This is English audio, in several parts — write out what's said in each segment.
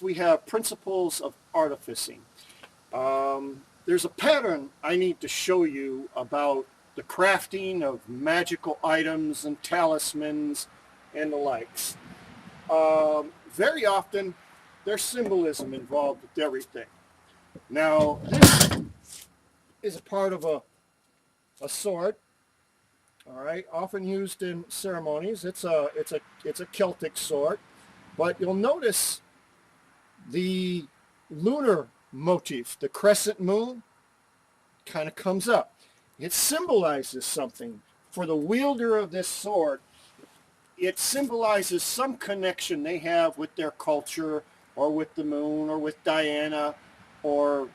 We have principles of artificing. There's a pattern I need to show you about the crafting of magical items and talismans and the likes. Very often, there's symbolism involved with everything. Now, this is a part of a sword, all right, often used in ceremonies. It's a Celtic sword, but you'll notice the lunar motif, the crescent moon, kind of comes up. It symbolizes something. For the wielder of this sword, it symbolizes some connection they have with their culture or with the moon or with Diana or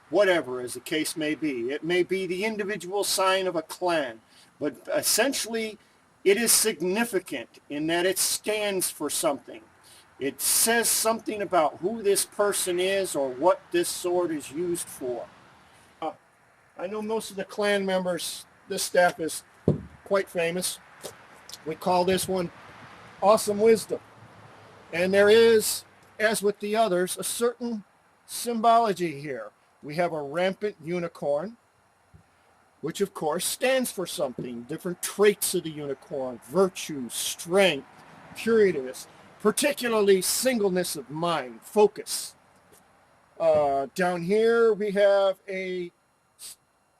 whatever as the case may be. It may be the individual sign of a clan, but essentially it is significant in that it stands for something. It says something about who this person is or what this sword is used for. I know most of the clan members, this staff is quite famous. We call this one Awesome Wisdom. And there is, as with the others, a certain symbology here. We have a rampant unicorn, which of course stands for something. Different traits of the unicorn: virtue, strength, pureness, particularly singleness of mind, focus. Down here we have a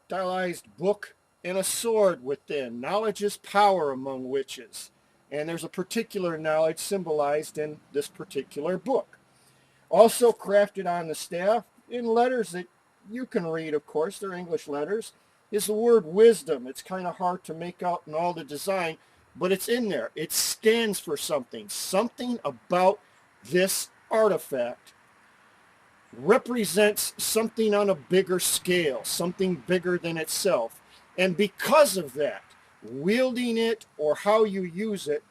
stylized book and a sword within. Knowledge is power among witches. And there's a particular knowledge symbolized in this particular book. Also crafted on the staff in letters that you can read, of course, they're English letters, is the word wisdom. It's kind of hard to make out in all the design, but it's in there. It stands for something. Something about this artifact represents something on a bigger scale, something bigger than itself. And because of that, wielding it or how you use it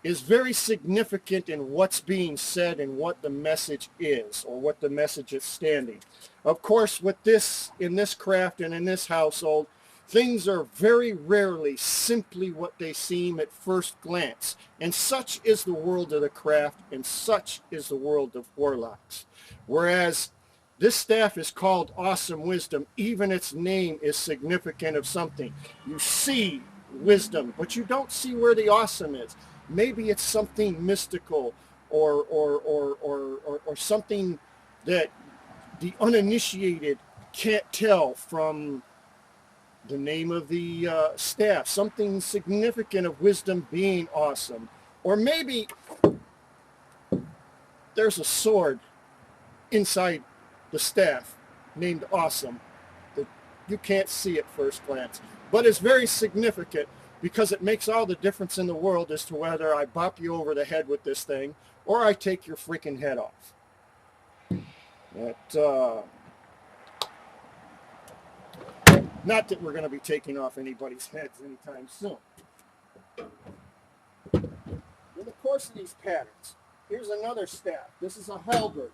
is very significant in what's being said and what the message is or what the message is standing. Of course, with this, in this craft and in this household, things are very rarely simply what they seem at first glance. And such is the world of the craft, and such is the world of warlocks. Whereas this staff is called Awesome Wisdom, even its name is significant of something. You see wisdom, but you don't see where the awesome is. Maybe it's something mystical or something that the uninitiated can't tell from the name of the staff. Something significant of wisdom being awesome. Or maybe there's a sword inside the staff named Awesome that you can't see at first glance. But it's very significant because it makes all the difference in the world as to whether I bop you over the head with this thing or I take your freaking head off. Not that we're going to be taking off anybody's heads anytime soon. In the course of these patterns, here's another staff. This is a halberd.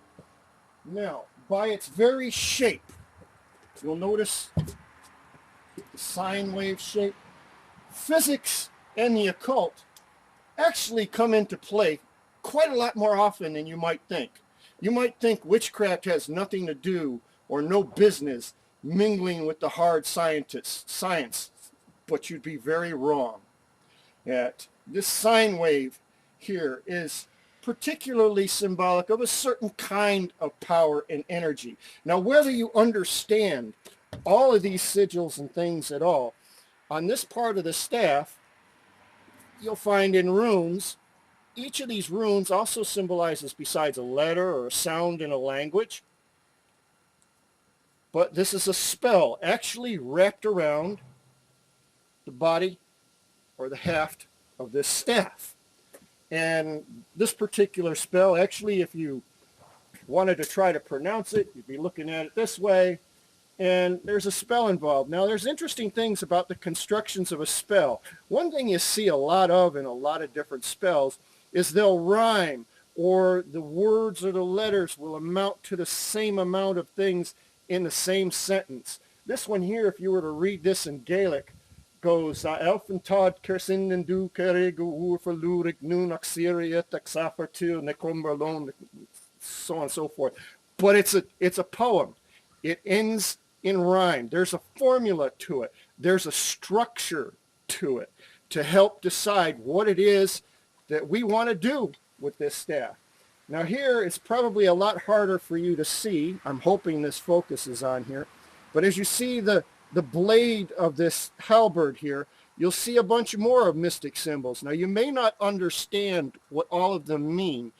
Now, by its very shape, you'll notice the sine wave shape. Physics and the occult actually come into play quite a lot more often than you might think. You might think witchcraft has nothing to do or no business mingling with the hard science, but you'd be very wrong. This sine wave here is particularly symbolic of a certain kind of power and energy. Now, whether you understand all of these sigils and things at all, on this part of the staff, you'll find in runes, each of these runes also symbolizes, besides a letter or a sound in a language, but this is a spell actually wrapped around the body or the haft of this staff. And this particular spell, actually, if you wanted to try to pronounce it, you'd be looking at it this way, and there's a spell involved. Now, there's interesting things about the constructions of a spell. One thing you see a lot of in a lot of different spells is they'll rhyme, or the words or the letters will amount to the same amount of things in the same sentence. This one here, if you were to read this in Gaelic, goes Elfentod Kersinden du Kerego Urfalurik Nun Oxiria Taxafertil Necromberlon so on and so forth. But it's a poem. It ends in rhyme. There's a formula to it. There's a structure to it to help decide what it is that we want to do with this staff. Now here, it's probably a lot harder for you to see. I'm hoping this focus is on here. But as you see the blade of this halberd here, you'll see a bunch more of mystic symbols. Now you may not understand what all of them mean,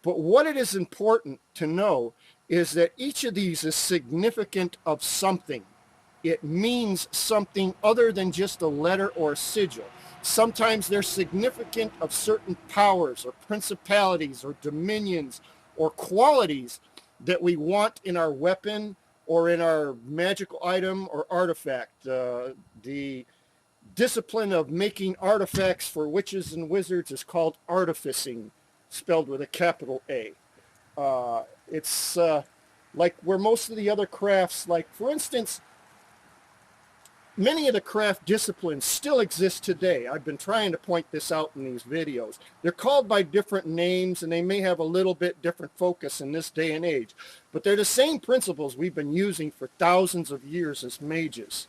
but what it is important to know is that each of these is significant of something. It means something other than just a letter or a sigil. Sometimes they're significant of certain powers or principalities or dominions or qualities that we want in our weapon or in our magical item or artifact. The discipline of making artifacts for witches and wizards is called artificing, spelled with a capital A. It's like where most of the other crafts, like for instance, many of the craft disciplines still exist today. I've been trying to point this out in these videos. They're called by different names and they may have a little bit different focus in this day and age, but they're the same principles we've been using for thousands of years as mages.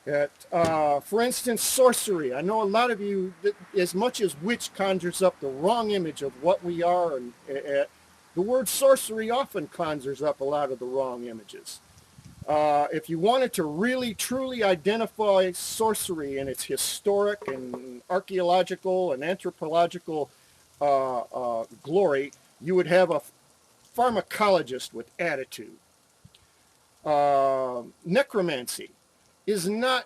For instance, sorcery. I know a lot of you, as much as witch conjures up the wrong image of what we are, and the word sorcery often conjures up a lot of the wrong images. If you wanted to really truly identify sorcery in its historic and archaeological and anthropological glory, you would have a pharmacologist with attitude. Necromancy is not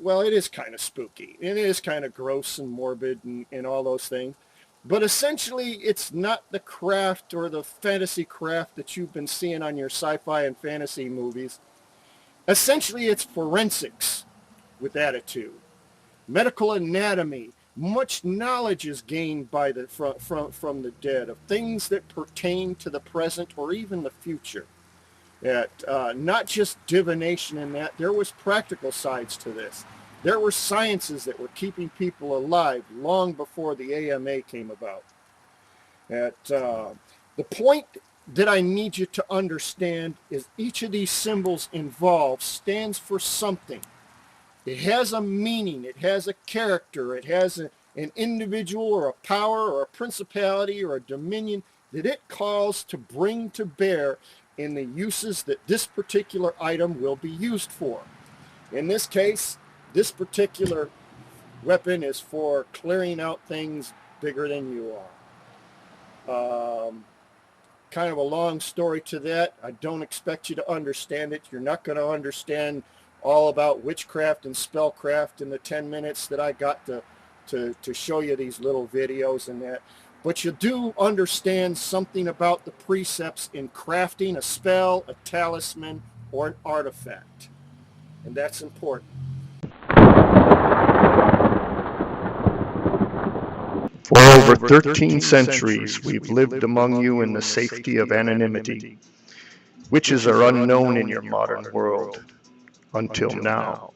well, it is kind of spooky. It is kind of gross and morbid and all those things. But essentially, it's not the craft or the fantasy craft that you've been seeing on your sci-fi and fantasy movies. Essentially, it's forensics with attitude. Medical anatomy. Much knowledge is gained by from the dead of things that pertain to the present or even the future. Not just divination in that. There was practical sides to this. There were sciences that were keeping people alive long before the AMA came about. The point that I need you to understand is each of these symbols involved stands for something. It has a meaning. It has a character. It has an individual or a power or a principality or a dominion that it calls to bring to bear in the uses that this particular item will be used for. In this case, this particular weapon is for clearing out things bigger than you are. Kind of a long story to that. I don't expect you to understand it. You're not going to understand all about witchcraft and spellcraft in the 10 minutes that I got to show you these little videos and that. But you do understand something about the precepts in crafting a spell, a talisman, or an artifact. And that's important. For over 13 centuries, we've lived among you in the safety of anonymity. Witches are unknown in your modern world, until now.